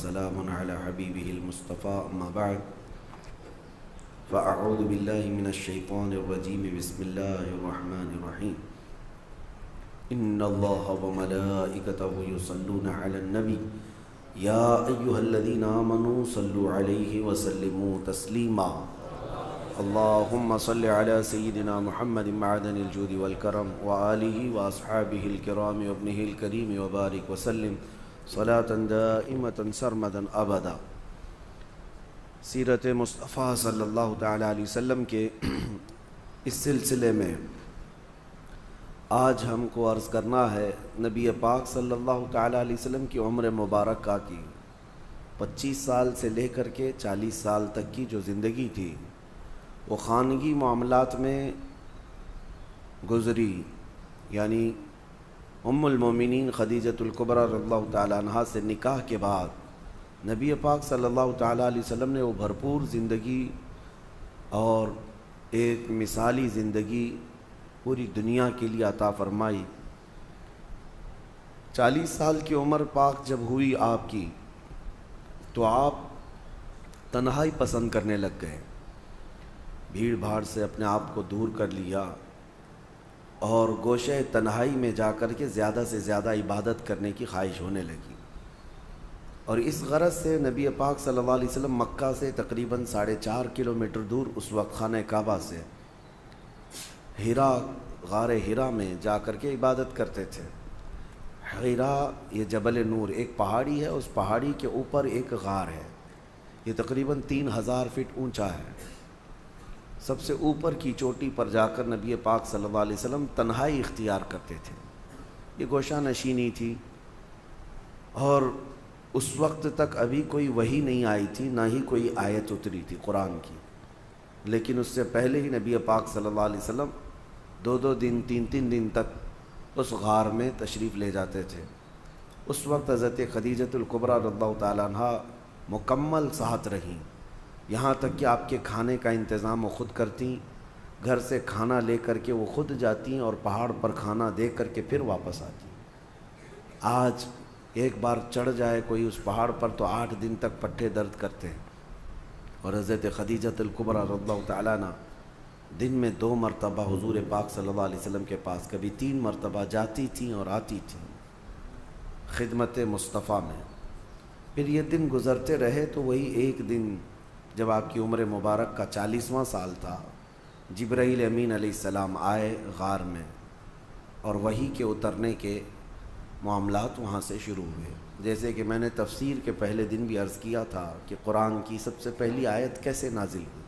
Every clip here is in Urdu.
سلام على حبيبه المصطفى أما بعد فأعوذ بالله من الشيطان الرجيم بسم الله الرحمن الرحيم إن الله وملائكته يصلون على النبي يا أيها الذين آمنوا صلوا عليه وسلموا تسليما اللهم صل على سيدنا محمد معدن الجود والكرم وآله وأصحابه الكرام وابنه الكريم وبارك وسلم صلاة دائمة سرمدا ابدا۔ سیرت مصطفیٰ صلی اللہ تعالیٰ علیہ وسلم کے اس سلسلے میں آج ہم کو عرض کرنا ہے نبی پاک صلی اللہ تعالیٰ علیہ وسلم کی عمر مبارکہ کی 25 سال سے لے کر کے 40 سال تک کی جو زندگی تھی وہ خانگی معاملات میں گزری، یعنی ام المومنین خدیجۃ الکبریٰ رضی اللہ تعالیٰ عنہا سے نکاح کے بعد نبی پاک صلی اللہ تعالیٰ علیہ وسلم نے وہ بھرپور زندگی اور ایک مثالی زندگی پوری دنیا کے لیے عطا فرمائی۔ 40 سال کی عمر پاک جب ہوئی آپ کی تو آپ تنہائی پسند کرنے لگ گئے، بھیڑ بھاڑ سے اپنے آپ کو دور کر لیا اور گوشہ تنہائی میں جا کر کے زیادہ سے زیادہ عبادت کرنے کی خواہش ہونے لگی، اور اس غرض سے نبی پاک صلی اللہ علیہ وسلم مکہ سے تقریباً 4.5 کلومیٹر دور اس وقت خانہ کعبہ سے غار ہرا میں جا کر کے عبادت کرتے تھے۔ ہرا یہ جبل نور ایک پہاڑی ہے، اس پہاڑی کے اوپر ایک غار ہے، یہ تقریباً 3000 فٹ اونچا ہے۔ سب سے اوپر کی چوٹی پر جا کر نبی پاک صلی اللہ علیہ وسلم تنہائی اختیار کرتے تھے۔ یہ گوشہ نشینی تھی اور اس وقت تک ابھی کوئی وحی نہیں آئی تھی، نہ ہی کوئی آیت اتری تھی قرآن کی، لیکن اس سے پہلے ہی نبی پاک صلی اللہ علیہ وسلم 2 دن 3 دن تک اس غار میں تشریف لے جاتے تھے۔ اس وقت حضرت خدیجۃ الکبریٰ رضی اللہ تعالیٰ عنہا مکمل ساتھ رہیں، یہاں تک کہ آپ کے کھانے کا انتظام وہ خود کرتیں، گھر سے کھانا لے کر کے وہ خود جاتیں اور پہاڑ پر کھانا دے کر کے پھر واپس آتیں۔ آج ایک بار چڑھ جائے کوئی اس پہاڑ پر تو 8 دن تک پٹھے درد کرتے ہیں، اور حضرت خدیجۃ الکبریٰ رضی اللہ تعالیٰ عنہ دن میں 2 مرتبہ حضور پاک صلی اللہ علیہ وسلم کے پاس، کبھی 3 مرتبہ جاتی تھیں اور آتی تھیں خدمت مصطفیٰ میں۔ پھر یہ دن گزرتے رہے تو وہی ایک دن جب آپ کی عمر مبارک کا 40واں سال تھا، جبرائیل امین علیہ السلام آئے غار میں، اور وحی کے اترنے کے معاملات وہاں سے شروع ہوئے۔ جیسے کہ میں نے تفسیر کے پہلے دن بھی عرض کیا تھا کہ قرآن کی سب سے پہلی آیت کیسے نازل ہوئی۔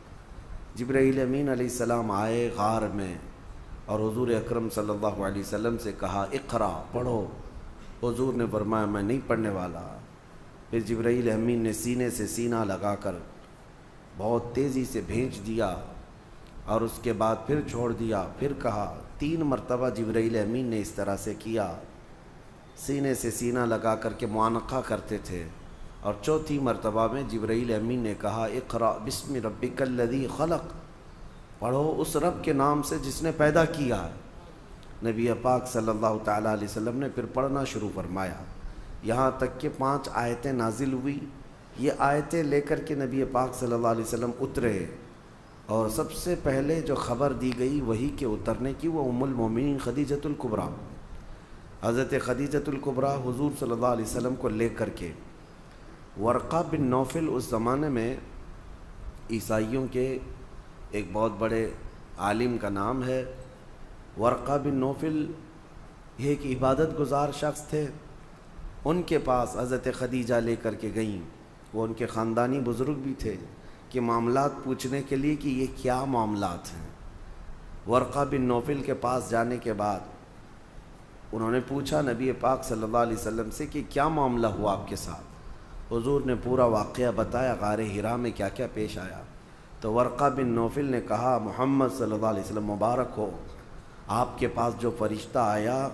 جبرائیل امین علیہ السلام آئے غار میں اور حضور اکرم صلی اللہ علیہ وسلم سے کہا اقرا، پڑھو۔ حضور نے فرمایا میں نہیں پڑھنے والا۔ پھر جبرائیل امین نے سینے سے سینہ لگا کر بہت تیزی سے بھیج دیا اور اس کے بعد پھر چھوڑ دیا، پھر کہا۔ 3 مرتبہ جبرائیل امین نے اس طرح سے کیا، سینے سے سینہ لگا کر کے معانقہ کرتے تھے، اور 4تھی مرتبہ میں جبرائیل امین نے کہا اقرأ بسم ربک الذی خلق، پڑھو اس رب کے نام سے جس نے پیدا کیا ہے۔ نبی پاک صلی اللہ تعالیٰ علیہ وسلم نے پھر پڑھنا شروع فرمایا، یہاں تک کہ 5 آیتیں نازل ہوئی۔ یہ آیتیں لے کر کے نبی پاک صلی اللہ علیہ وسلم اترے، اور سب سے پہلے جو خبر دی گئی وحی کے اترنے کی وہ ام المومنین خدیجۃ الکبریٰ، حضرت خدیجۃ الکبریٰ حضور صلی اللہ علیہ وسلم کو لے کر کے ورقہ بن نوفل، اس زمانے میں عیسائیوں کے ایک بہت بڑے عالم کا نام ہے ورقہ بن نوفل، یہ ایک عبادت گزار شخص تھے، ان کے پاس حضرت خدیجہ لے کر کے گئیں۔ وہ ان کے خاندانی بزرگ بھی تھے کہ معاملات پوچھنے کے لیے کہ یہ کیا معاملات ہیں۔ ورقہ بن نوفل کے پاس جانے کے بعد انہوں نے پوچھا نبی پاک صلی اللہ علیہ وسلم سے کہ کیا معاملہ ہوا آپ کے ساتھ۔ حضور نے پورا واقعہ بتایا، غار ہرا میں کیا کیا پیش آیا۔ تو ورقہ بن نوفل نے کہا محمد صلی اللہ علیہ وسلم مبارک ہو، آپ کے پاس جو فرشتہ آیا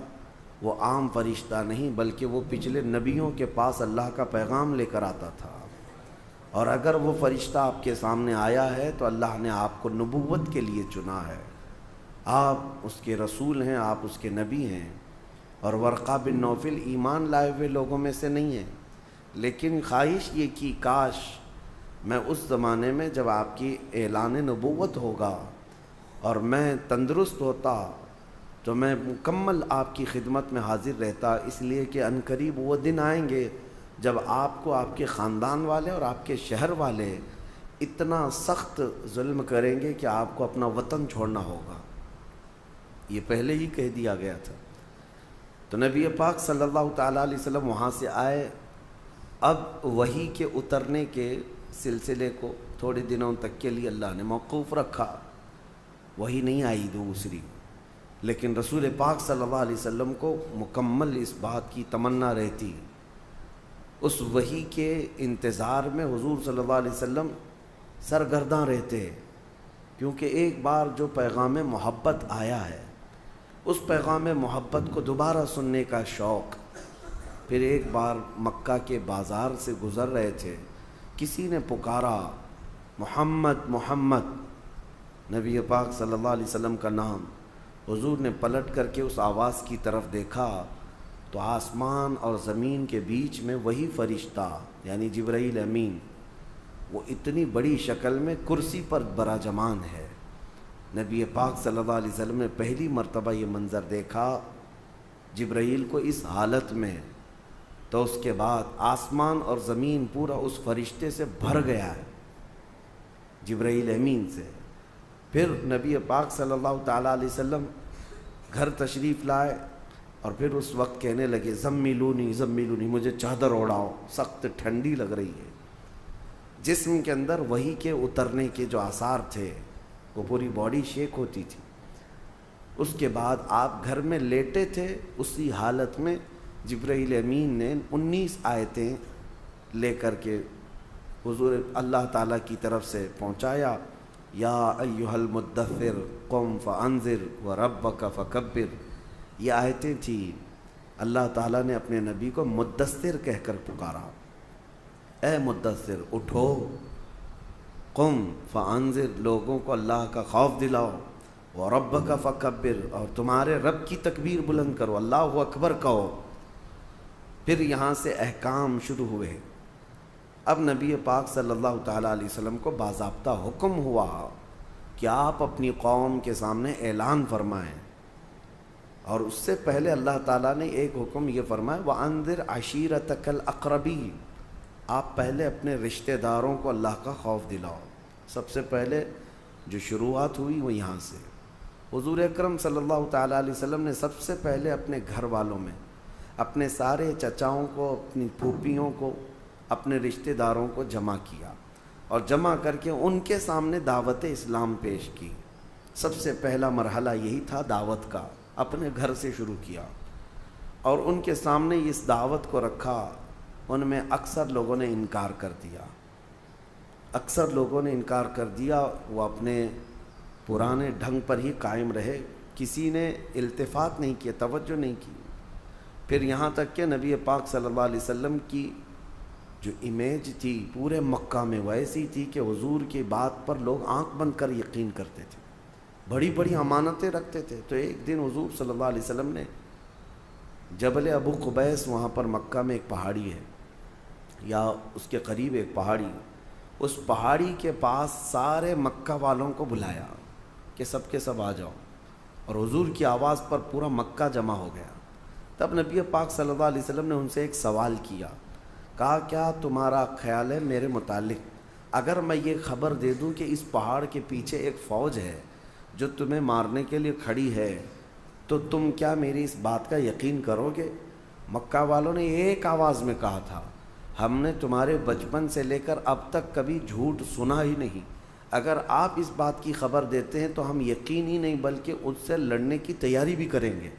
وہ عام فرشتہ نہیں بلکہ وہ پچھلے نبیوں کے پاس اللہ کا پیغام لے کر آتا تھا، اور اگر وہ فرشتہ آپ کے سامنے آیا ہے تو اللہ نے آپ کو نبوت کے لیے چنا ہے، آپ اس کے رسول ہیں، آپ اس کے نبی ہیں۔ اور ورقہ بن نوفل ایمان لائے ہوئے لوگوں میں سے نہیں ہیں، لیکن خواہش یہ کی کاش میں اس زمانے میں جب آپ کی اعلان نبوت ہوگا اور میں تندرست ہوتا تو میں مکمل آپ کی خدمت میں حاضر رہتا، اس لیے کہ عنقریب وہ دن آئیں گے جب آپ کو آپ کے خاندان والے اور آپ کے شہر والے اتنا سخت ظلم کریں گے کہ آپ کو اپنا وطن چھوڑنا ہوگا۔ یہ پہلے ہی کہہ دیا گیا تھا۔ تو نبی پاک صلی اللہ تعالیٰ علیہ وسلم وہاں سے آئے۔ اب وحی کے اترنے کے سلسلے کو تھوڑے دنوں تک کے لیے اللہ نے موقوف رکھا، وحی نہیں آئی دوسری، لیکن رسول پاک صلی اللہ علیہ وسلم کو مکمل اس بات کی تمنا رہتی، اس وحی کے انتظار میں حضور صلی اللہ علیہ وسلم سرگرداں رہتے، کیونکہ ایک بار جو پیغام محبت آیا ہے اس پیغام محبت کو دوبارہ سننے کا شوق۔ پھر ایک بار مکہ کے بازار سے گزر رہے تھے، کسی نے پکارا محمد محمد، نبی پاک صلی اللہ علیہ وسلم کا نام۔ حضور نے پلٹ کر کے اس آواز کی طرف دیکھا تو آسمان اور زمین کے بیچ میں وہی فرشتہ یعنی جبرائیل امین، وہ اتنی بڑی شکل میں کرسی پر براجمان ہے۔ نبی پاک صلی اللہ علیہ وسلم نے پہلی مرتبہ یہ منظر دیکھا جبرائیل کو اس حالت میں، تو اس کے بعد آسمان اور زمین پورا اس فرشتے سے بھر گیا ہے، جبرائیل امین سے۔ پھر نبی پاک صلی اللہ تعالیٰ علیہ وسلم گھر تشریف لائے اور پھر اس وقت کہنے لگے زمیلونی زمیلونی، مجھے چادر اوڑھاؤ، سخت ٹھنڈی لگ رہی ہے۔ جسم کے اندر وحی کے اترنے کے جو آثار تھے، وہ پوری باڈی شیک ہوتی تھی۔ اس کے بعد آپ گھر میں لیٹے تھے، اسی حالت میں جبرائیل امین نے 19 آیتیں لے کر کے حضور اللہ تعالیٰ کی طرف سے پہنچایا۔ یا ایھا المدثر قم فانذر وربک فکبر، یہ آیتیں تھیں۔ اللہ تعالیٰ نے اپنے نبی کو مدثر کہہ کر پکارا، اے مدثر اٹھو، قم فانذر، لوگوں کو اللہ کا خوف دلاؤ، وربک فکبر، اور تمہارے رب کی تکبیر بلند کرو، اللہ اکبر کہو۔ پھر یہاں سے احکام شروع ہوئے۔ اب نبی پاک صلی اللہ تعالیٰ علیہ وسلم کو باضابطہ حکم ہوا کہ آپ اپنی قوم کے سامنے اعلان فرمائیں، اور اس سے پہلے اللہ تعالیٰ نے ایک حکم یہ فرمایا وَأَنذِرْ عَشِيرَتَكَ الْأَقْرَبِينَ، آپ پہلے اپنے رشتہ داروں کو اللہ کا خوف دلاؤ۔ سب سے پہلے جو شروعات ہوئی وہ یہاں سے۔ حضور اکرم صلی اللہ تعالیٰ علیہ وسلم نے سب سے پہلے اپنے گھر والوں میں اپنے سارے چچاؤں کو، اپنی پھوپھیوں کو، اپنے رشتہ داروں کو جمع کیا، اور جمع کر کے ان کے سامنے دعوت اسلام پیش کی۔ سب سے پہلا مرحلہ یہی تھا دعوت کا، اپنے گھر سے شروع کیا، اور ان کے سامنے اس دعوت کو رکھا۔ ان میں اکثر لوگوں نے انکار کر دیا، اکثر لوگوں نے انکار کر دیا، وہ اپنے پرانے ڈھنگ پر ہی قائم رہے، کسی نے التفات نہیں کیا، توجہ نہیں کی۔ پھر یہاں تک کہ نبی پاک صلی اللہ علیہ وسلم کی جو امیج تھی پورے مکہ میں وہ ایسی تھی کہ حضور کی بات پر لوگ آنکھ بند کر یقین کرتے تھے، بڑی بڑی امانتیں رکھتے تھے۔ تو ایک دن حضور صلی اللہ علیہ وسلم نے جبل ابو قبیس، وہاں پر مکہ میں ایک پہاڑی ہے یا اس کے قریب ایک پہاڑی، اس پہاڑی کے پاس سارے مکہ والوں کو بلایا کہ سب کے سب آ جاؤ، اور حضور کی آواز پر پورا مکہ جمع ہو گیا۔ تب نبی پاک صلی اللہ علیہ وسلم نے ان سے ایک سوال کیا، کہا کیا تمہارا خیال ہے میرے متعلق اگر میں یہ خبر دے دوں کہ اس پہاڑ کے پیچھے ایک فوج ہے جو تمہیں مارنے کے لیے کھڑی ہے، تو تم کیا میری اس بات کا یقین کرو گے؟ مکہ والوں نے ایک آواز میں کہا تھا، ہم نے تمہارے بچپن سے لے کر اب تک کبھی جھوٹ سنا ہی نہیں، اگر آپ اس بات کی خبر دیتے ہیں تو ہم یقین ہی نہیں بلکہ اس سے لڑنے کی تیاری بھی کریں گے۔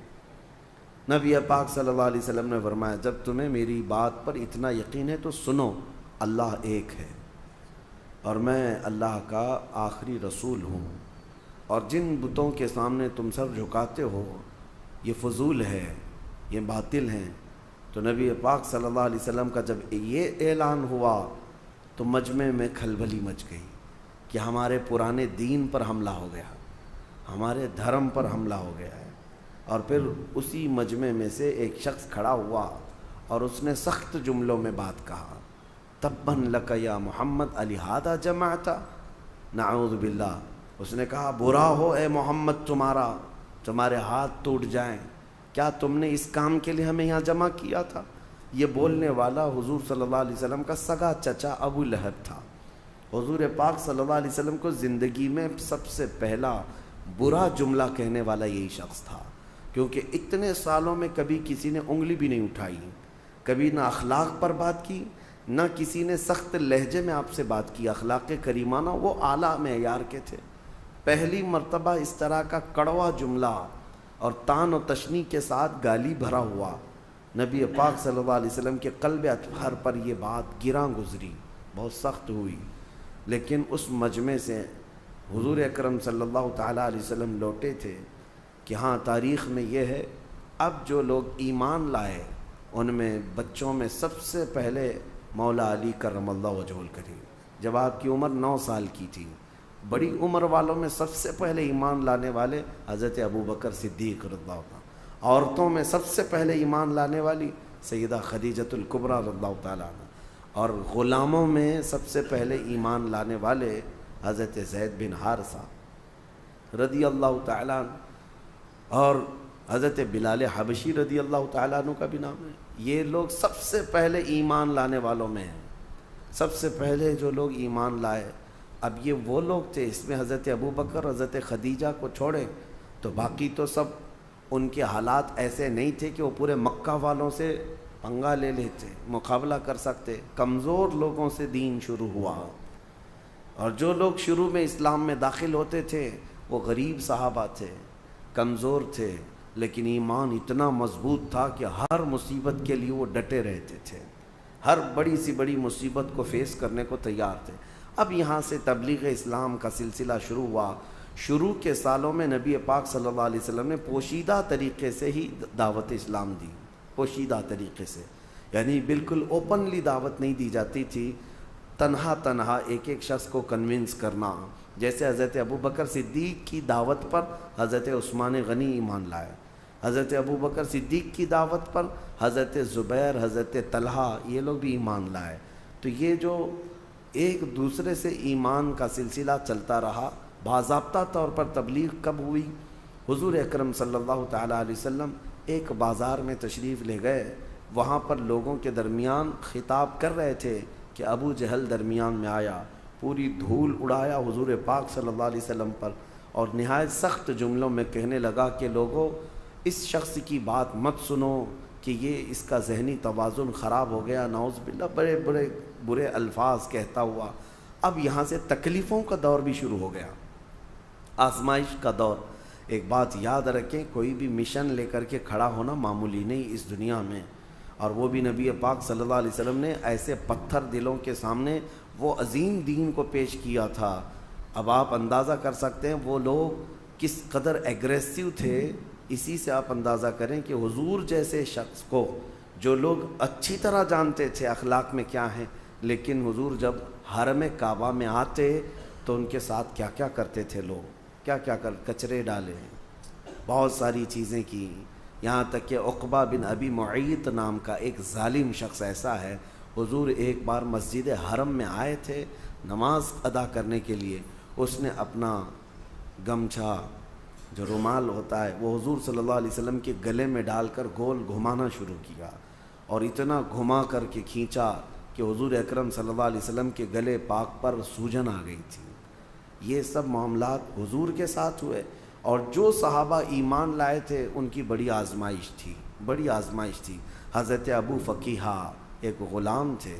نبی پاک صلی اللہ علیہ وسلم نے فرمایا جب تمہیں میری بات پر اتنا یقین ہے تو سنو، اللہ ایک ہے اور میں اللہ کا آخری رسول ہوں، اور جن بتوں کے سامنے تم سر جھکاتے ہو یہ فضول ہے، یہ باطل ہیں۔ تو نبی پاک صلی اللہ علیہ وسلم کا جب یہ اعلان ہوا تو مجمع میں کھلبلی مچ گئی کہ ہمارے پرانے دین پر حملہ ہو گیا، ہمارے دھرم پر حملہ ہو گیا ہے۔ اور پھر اسی مجمع میں سے ایک شخص کھڑا ہوا اور اس نے سخت جملوں میں بات کہا، تبن لک یا محمد الہذا جمعتا، نعوذ باللہ، اس نے کہا برا ہو اے محمد تمہارے ہاتھ ٹوٹ جائیں، کیا تم نے اس کام کے لیے ہمیں یہاں جمع کیا تھا؟ یہ بولنے والا حضور صلی اللہ علیہ وسلم کا سگا چچا ابو لہب تھا۔ حضور پاک صلی اللہ علیہ وسلم کو زندگی میں سب سے پہلا برا جملہ کہنے والا یہی شخص تھا، کیونکہ اتنے سالوں میں کبھی کسی نے انگلی بھی نہیں اٹھائی، کبھی نہ اخلاق پر بات کی، نہ کسی نے سخت لہجے میں آپ سے بات کی۔ اخلاق کریمانہ وہ اعلیٰ معیار کے تھے۔ پہلی مرتبہ اس طرح کا کڑوا جملہ اور طعن و تشنیع کے ساتھ گالی بھرا ہوا نبی پاک صلی اللہ علیہ وسلم کے قلب اطہر پر یہ بات گراں گزری، بہت سخت ہوئی۔ لیکن اس مجمع سے حضور اکرم صلی اللہ تعالیٰ علیہ وسلم لوٹے تھے کہ ہاں تاریخ میں یہ ہے، اب جو لوگ ایمان لائے ان میں بچوں میں سب سے پہلے مولا علی کرم اللہ وجہہ الکریم، جب آپ کی عمر 9 سال کی تھی۔ بڑی عمر والوں میں سب سے پہلے ایمان لانے والے حضرت ابوبکر صدیق رضی اللہ عنہ، عورتوں میں سب سے پہلے ایمان لانے والی سیدہ خدیجۃ الکبریٰ رضی اللہ تعالیٰ عنہ، اور غلاموں میں سب سے پہلے ایمان لانے والے حضرت زید بن حارثہ رضی اللہ تعالیٰ عنہ، اور حضرت بلال حبشی رضی اللہ تعالیٰ عنہ کا بھی نام ہے۔ یہ لوگ سب سے پہلے ایمان لانے والوں میں ہیں، سب سے پہلے جو لوگ ایمان لائے۔ اب یہ وہ لوگ تھے، اس میں حضرت ابوبکر حضرت خدیجہ کو چھوڑے تو باقی تو سب ان کے حالات ایسے نہیں تھے کہ وہ پورے مکہ والوں سے پنگا لے لیتے، مقابلہ کر سکتے۔ کمزور لوگوں سے دین شروع ہوا، اور جو لوگ شروع میں اسلام میں داخل ہوتے تھے وہ غریب صحابہ تھے، کمزور تھے، لیکن ایمان اتنا مضبوط تھا کہ ہر مصیبت کے لیے وہ ڈٹے رہتے تھے، ہر بڑی سی بڑی مصیبت کو فیس کرنے کو تیار تھے۔ اب یہاں سے تبلیغ اسلام کا سلسلہ شروع ہوا۔ شروع کے سالوں میں نبی پاک صلی اللہ علیہ وسلم نے پوشیدہ طریقے سے ہی دعوت اسلام دی، پوشیدہ طریقے سے، یعنی بالکل اوپنلی دعوت نہیں دی جاتی تھی، تنہا ایک ایک شخص کو کنونس کرنا۔ جیسے حضرت ابوبکر صدیق کی دعوت پر حضرت عثمان غنی ایمان لائے، حضرت ابوبکر صدیق کی دعوت پر حضرت زبیر، حضرت طلحہ، یہ لوگ بھی ایمان لائے۔ تو یہ جو ایک دوسرے سے ایمان کا سلسلہ چلتا رہا۔ باضابطہ طور پر تبلیغ کب ہوئی؟ حضور اکرم صلی اللہ تعالیٰ علیہ وسلم ایک بازار میں تشریف لے گئے، وہاں پر لوگوں کے درمیان خطاب کر رہے تھے کہ ابو جہل درمیان میں آیا، پوری دھول اڑایا حضور پاک صلی اللہ علیہ وسلم پر، اور نہایت سخت جملوں میں کہنے لگا کہ لوگوں اس شخص کی بات مت سنو کہ یہ اس کا ذہنی توازن خراب ہو گیا، نعوذ باللہ، بڑے برے الفاظ کہتا ہوا۔ اب یہاں سے تکلیفوں کا دور بھی شروع ہو گیا، آزمائش کا دور۔ ایک بات یاد رکھیں، کوئی بھی مشن لے کر کے کھڑا ہونا معمولی نہیں اس دنیا میں، اور وہ بھی نبی پاک صلی اللہ علیہ وسلم نے ایسے پتھر دلوں کے سامنے وہ عظیم دین کو پیش کیا تھا۔ اب آپ اندازہ کر سکتے ہیں وہ لوگ کس قدر ایگریسو تھے، اسی سے آپ اندازہ کریں کہ حضور جیسے شخص کو جو لوگ اچھی طرح جانتے تھے اخلاق میں کیا ہیں، لیکن حضور جب حرم کعبہ میں آتے تو ان کے ساتھ کیا کیا کرتے تھے لوگ، کیا کچرے ڈالے، بہت ساری چیزیں کی، یہاں تک کہ عقبہ بن ابی معیط نام کا ایک ظالم شخص ایسا ہے، حضور ایک بار مسجد حرم میں آئے تھے نماز ادا کرنے کے لیے، اس نے اپنا گمچھا جو رومال ہوتا ہے وہ حضور صلی اللہ علیہ وسلم کے گلے میں ڈال کر گول گھمانا شروع کیا، اور اتنا گھما کر کے کھینچا کہ حضور اکرم صلی اللہ علیہ وسلم کے گلے پاک پر سوجن آ گئی تھی۔ یہ سب معاملات حضور کے ساتھ ہوئے، اور جو صحابہ ایمان لائے تھے ان کی بڑی آزمائش تھی۔ حضرت ابو فقیہہ ایک غلام تھے،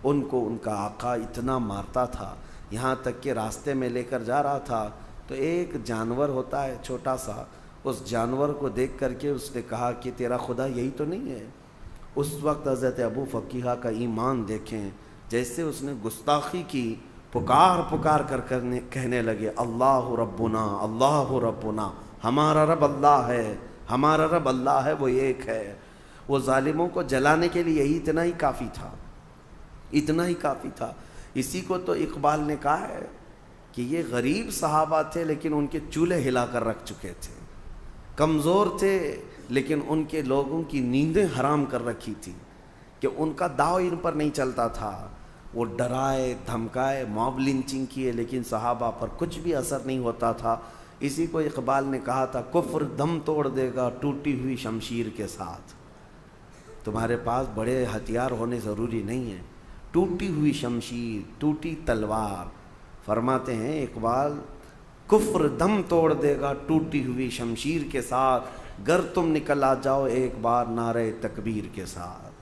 ان کو ان کا آقا اتنا مارتا تھا، یہاں تک کہ راستے میں لے کر جا رہا تھا تو ایک جانور ہوتا ہے چھوٹا سا، اس جانور کو دیکھ کر کے اس نے کہا کہ تیرا خدا یہی تو نہیں ہے۔ اس وقت حضرت ابو فقیہہ کا ایمان دیکھیں، جیسے اس نے گستاخی کی، پکار کر کہنے لگے اللہ ربنا، ہمارا رب اللہ ہے، وہ ایک ہے۔ وہ ظالموں کو جلانے کے لیے یہی اتنا ہی کافی تھا۔ اسی کو تو اقبال نے کہا ہے کہ یہ غریب صحابہ تھے لیکن ان کے چولہے ہلا کر رکھ چکے تھے، کمزور تھے لیکن ان کے لوگوں کی نیندیں حرام کر رکھی تھی، کہ ان کا داؤ ان پر نہیں چلتا تھا، وہ ڈرائے دھمکائے موب لنچنگ کیے لیکن صحابہ پر کچھ بھی اثر نہیں ہوتا تھا۔ اسی کو اقبال نے کہا تھا کفر دم توڑ دے گا ٹوٹی ہوئی شمشیر کے ساتھ۔ تمہارے پاس بڑے ہتھیار ہونے ضروری نہیں ہیں، ٹوٹی ہوئی شمشیر، ٹوٹی تلوار۔ فرماتے ہیں اقبال کفر دم توڑ دے گا ٹوٹی ہوئی شمشیر کے ساتھ، گر تم نکل آ جاؤ ایک بار نعرہ تکبیر کے ساتھ۔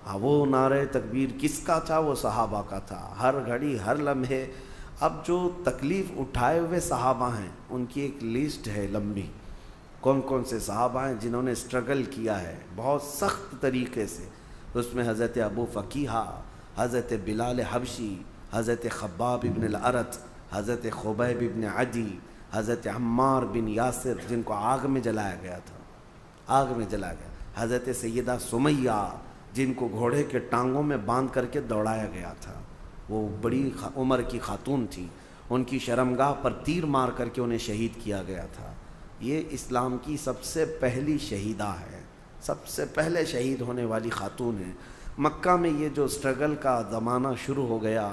ہاں وہ نعرہ تکبیر کس کا تھا؟ وہ صحابہ کا تھا، ہر گھڑی ہر لمحے۔ اب جو تکلیف اٹھائے ہوئے صحابہ ہیں ان کی ایک لسٹ ہے لمبی، کون کون سے صحابہ ہیں جنہوں نے اسٹرگل کیا ہے بہت سخت طریقے سے۔ اس میں حضرت ابو فقیہہ، حضرت بلال حبشی، حضرت خباب ابن الارت، حضرت خبیب ابن عدی، حضرت عمار بن یاسر جن کو آگ میں جلایا گیا تھا، آگ میں جلایا گیا، حضرت سیدہ سمیہ جن کو گھوڑے کے ٹانگوں میں باندھ کر کے دوڑایا گیا تھا، وہ بڑی عمر کی خاتون تھی، ان کی شرمگاہ پر تیر مار کر کے انہیں شہید کیا گیا تھا۔ یہ اسلام کی سب سے پہلی شہیدہ ہے، سب سے پہلے شہید ہونے والی خاتون ہے۔ مکہ میں یہ جو اسٹرگل کا زمانہ شروع ہو گیا،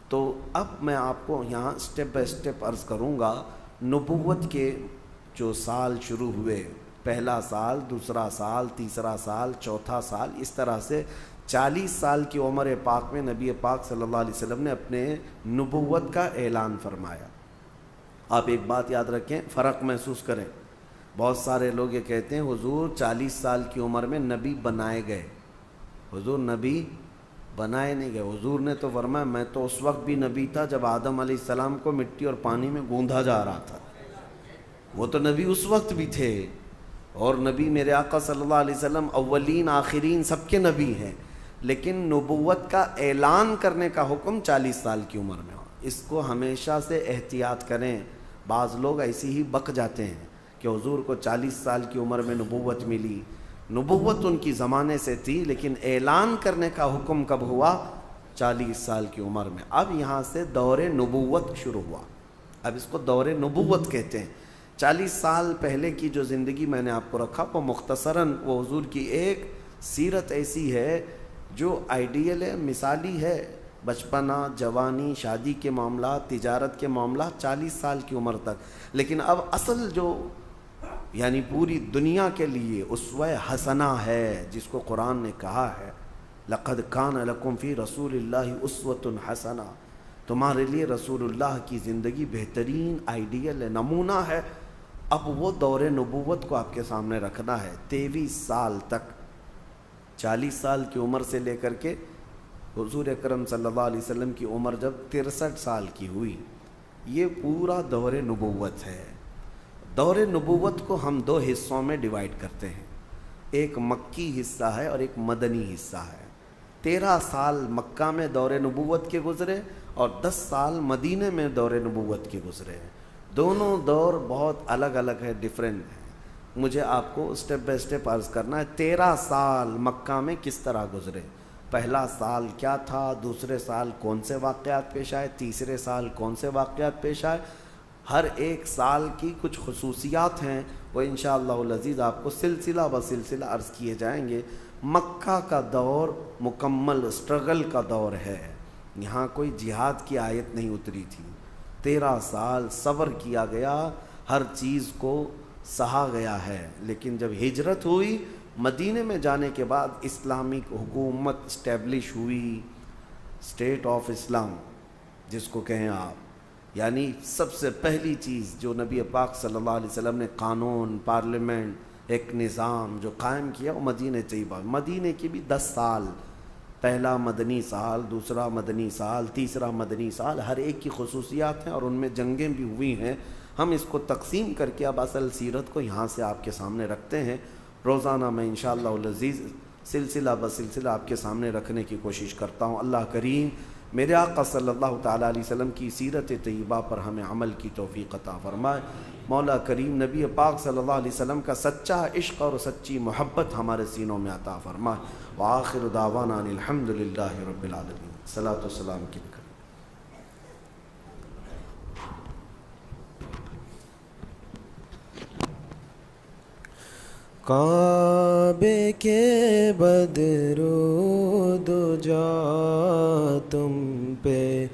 تو اب میں آپ کو یہاں سٹیپ بائی سٹیپ عرض کروں گا۔ نبوت کے جو سال شروع ہوئے، پہلا سال، دوسرا سال، تیسرا سال، چوتھا سال، اس طرح سے 40 سال کی عمر پاک میں نبی پاک صلی اللہ علیہ وسلم نے اپنے نبوت کا اعلان فرمایا۔ آپ ایک بات یاد رکھیں، فرق محسوس کریں۔ بہت سارے لوگ یہ کہتے ہیں حضور 40 سال کی عمر میں نبی بنائے گئے۔ حضور نبی بنائے نہیں گئے، حضور نے تو فرمایا میں تو اس وقت بھی نبی تھا جب آدم علیہ السلام کو مٹی اور پانی میں گوندھا جا رہا تھا، وہ تو نبی اس وقت بھی تھے۔ اور نبی میرے آقا صلی اللہ علیہ وسلم اولین آخرین سب کے نبی ہیں، لیکن نبوت کا اعلان کرنے کا حکم 40 سال کی عمر میں ہو۔ اس کو ہمیشہ سے احتیاط کریں۔ بعض لوگ ایسے ہی بک جاتے ہیں کہ حضور کو 40 سال کی عمر میں نبوت ملی۔ نبوت ان کی زمانے سے تھی، لیکن اعلان کرنے کا حکم کب ہوا؟ 40 سال کی عمر میں۔ اب یہاں سے دور نبوت شروع ہوا، اب اس کو دور نبوت کہتے ہیں۔ 40 سال پہلے کی جو زندگی میں نے آپ کو رکھا وہ مختصراً وہ حضور کی ایک سیرت ایسی ہے جو آئیڈیل ہے، مثالی ہے۔ بچپنا، جوانی، شادی کے معاملات، تجارت کے معاملات 40 سال کی عمر تک۔ لیکن اب اصل جو یعنی پوری دنیا کے لیے اسوہ حسنہ ہے، جس کو قرآن نے کہا ہے لَقَدْ كَانَ لَكُمْ فِي رَسُولِ اللَّهِ أُسْوَةٌ حَسَنَةٌ، تمہارے لیے رسول اللہ کی زندگی بہترین آئیڈیل ہے، نمونہ ہے۔ اب وہ دور نبوت کو آپ کے سامنے رکھنا ہے۔ 23 سال تک، 40 سال کی عمر سے لے کر کے حضور اکرم صلی اللہ علیہ وسلم کی عمر جب 63 سال کی ہوئی، یہ پورا دور نبوت ہے۔ دور نبوت کو ہم 2 حصوں میں ڈیوائیڈ کرتے ہیں، ایک مکی حصہ ہے اور ایک مدنی حصہ ہے۔ 13 سال مکہ میں دور نبوت کے گزرے اور 10 سال مدینے میں دور نبوت کے گزرے۔ دونوں دور بہت الگ الگ ہے، ڈیفرنٹ ہیں۔ مجھے آپ کو اسٹیپ بائی اسٹیپ عرض کرنا ہے 13 سال مکہ میں کس طرح گزرے۔ پہلا سال کیا تھا، دوسرے سال کون سے واقعات پیش آئے، تیسرے سال کون سے واقعات پیش آئے۔ ہر ایک سال کی کچھ خصوصیات ہیں، وہ انشاءاللہ العزیز آپ کو سلسلہ بسلسلہ عرض کیے جائیں گے۔ مکہ کا دور مکمل اسٹرگل کا دور ہے، یہاں کوئی جہاد کی آیت نہیں اتری تھی۔ 13 سال صبر کیا گیا، ہر چیز کو سہا گیا ہے۔ لیکن جب ہجرت ہوئی، مدینے میں جانے کے بعد اسلامک حکومت اسٹیبلش ہوئی، اسٹیٹ آف اسلام جس کو کہیں آپ، یعنی سب سے پہلی چیز جو نبی پاک صلی اللہ علیہ وسلم نے قانون، پارلیمنٹ، ایک نظام جو قائم کیا وہ مدینہ طیبہ۔ مدینہ کی بھی 10 سال، پہلا مدنی سال، دوسرا مدنی سال، تیسرا مدنی سال، ہر ایک کی خصوصیات ہیں اور ان میں جنگیں بھی ہوئی ہیں۔ ہم اس کو تقسیم کر کے اب اصل سیرت کو یہاں سے آپ کے سامنے رکھتے ہیں۔ روزانہ میں انشاءاللہ العزیز سلسلہ بسلسلہ آپ کے سامنے رکھنے کی کوشش کرتا ہوں۔ اللہ کریم میرے آقا صلی اللہ تعالیٰ علیہ وسلم کی سیرت طیبہ پر ہمیں عمل کی توفیق عطا فرمائے۔ مولا کریم نبی پاک صلی اللہ علیہ وسلم کا سچا عشق اور سچی محبت ہمارے سینوں میں عطا فرمائے۔ وآخر دعوانا ان الحمد للہ رب العالمین۔ صلاۃ والسلام کی بکر۔ کعبے کے بدرود جا تم پہ